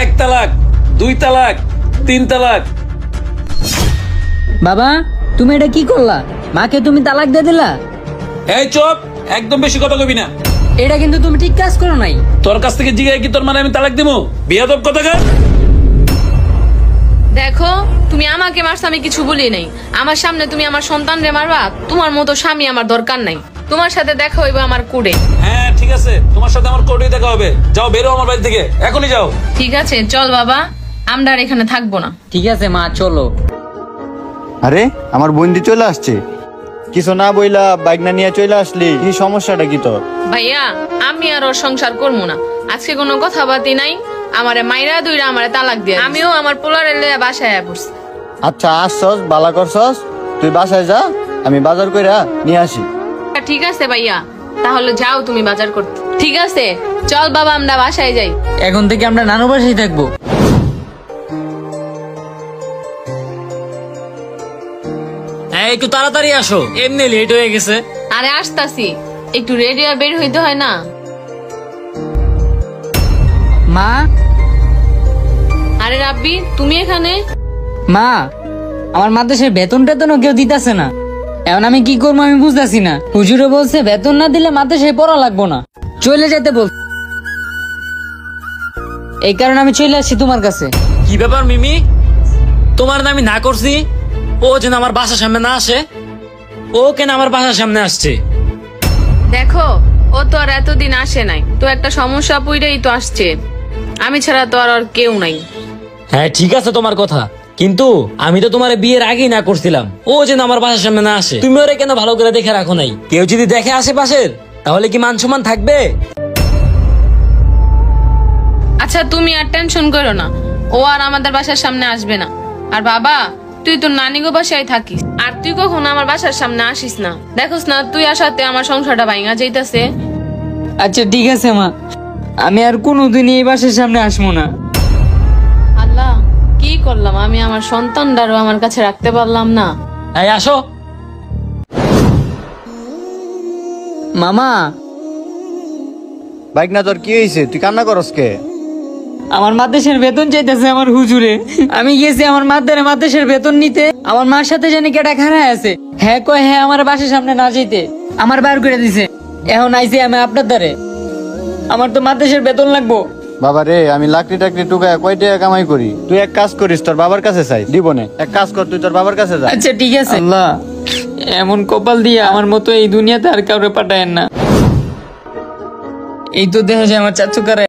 এক তালাক, দুই তালাক, তিন তালাক। বাবা তুমি এটা কি করলা? মাকে তুমি তালাক দিয়ে দিলা? এই চুপ, একদম বেশি কথা কবি না। এটা কিন্তু তুমি ঠিক কাজ করো নাই। তোর কাছ থেকে জিগাই কি তোর মানে আমি তালাক দিমু? বিয়াদব কথাকার। দেখো তুমি আমাকে মারছো, আমি কিছু বলি নাই। আমার সামনে তুমি আমার সন্তানরে মারবা? তোমার মতো স্বামী আমার দরকার নাই। তোমার সাথে দেখা হইবে আমার কোর্টে। হ্যাঁ ঠিক আছে, তোমার সাথে আমার কোর্টে দেখা হবে। যাও, বেরো আমার বাড়ি থেকে, এখনই যাও। ঠিক আছে চল বাবা, আমরা আর এখানে থাকবো না। ঠিক আছে মা, চলো। আরে আমার বন্ধু চলে আসছে, কিছু না বইলা বাইক না নিয়ে চলে আসলি, কি সমস্যাটা কি তোর? ভাইয়া আমি আর ওর সংসার করবো না। আজকে কোনো কথাবার্তি নাই। আমারে মাইরা দুইরা আমারে তালাক দিয়ে আমিও আমার পোলারে লইয়া বাসায় পড়ছি। আচ্ছা আসছস, বালা করছস, তুই বাসায় যা, আমি বাজার কইরা নিয়ে আসি। ঠিক আছে ভাইয়া, তাহলে যাও তুমি বাজার করতে। ঠিক আছে চল বাবা, আমরা বাসায় যাই। এখন থেকে আমরা নানু বাসায় থাকবো। একটু তাড়াতাড়ি আসো, এমনি লেট হয়ে গেছে। আরে আসতাছি, একটু রেডি আর বের হইতে হয় না? মা, আরে রাব্বি তুমি এখানে? মা আমার মাদ্রাসার বেতন টেতনও কেউ দিতেছে না। এখন আমি কি করবো আমি বুঝতেছি না। হুজুরে বলছে বেতন না দিলে মাদ্রাসায় পড়া লাগবো না, চলে যেতে বল। এই কারণে আমি চলে আসছি তোমার কাছে। কি ব্যাপার মিমি, তোমার না আমি না করছি ও যেন আমার বাসার সামনে না আসে? ও কেন আমার বাসার সামনে আসছে? দেখো ও তো আর এতদিন আসে নাই, তো একটা সমস্যা পইড়াই তো আসছে। আমি ছাড়া তো আর কেউ নাই। হ্যাঁ ঠিক আছে তোমার কথা, কিন্তু আমি তো তোমার বিয়ের আগেই না করছিলাম। ও যেন আমার বাসার সামনে না আসে, তুমি ওরে কেন ভালো করে দেখে রাখো নাই? কেউ যদি দেখে আশেপাশের, তাহলে কি মান সম্মান থাকবে? আচ্ছা তুমি আর টেনশন করো না, ও আর আমাদের বাসার সামনে আসবে না। আর বাবা তুই তো নানিগো বাসায় থাকিস, আর তুই কখনো আমার বাসার সামনে আসিস না। দেখোস না তুই আসাতে আমার সংসারটা ভাঙা যাইতাছে। আচ্ছা ঠিক আছে মা, আমি আর কোনোদিন এই বাসার সামনে আসবো না। আল্লাহ কি করলাম আমি, আমার সন্তানটারও আমার কাছে রাখতে পারলাম না। এই আসো। মামা, বাইক না তোর কি হয়েছে, তুই কান্না করস কে? আমার মাদ্রাসার বেতন চাইতেছে আমার হুজুরে। আমি গেছি আমার মাদ্রাসার বেতন নিতে, আমার মার সাথে জানি কেটা খারাপ আছে। হ্যাঁ কয় হ্যাঁ আমার বাসার সামনে না যেতে, আমার বার করে দিছে। এখন আইছি আমি আপনার দ্বারে, আমার তো মাদ্রাসার বেতন লাগবো। বাবা রে, আমি লাকড়ি টাকড়ি টুকায় কয় টাকা কামাই করি, তুই এক কাজ করিস, তোর বাবার কাছে চাই, দিব না। এক কাজ কর, তুই তোর বাবার কাছে যা। আচ্ছা ঠিক আছে। আল্লাহ এমন কপাল দিয়ে আমার মতো এই দুনিয়াতে আর কাউরে পাঠায়েন না। এই তো দেখা যায় আমার চাচু কারে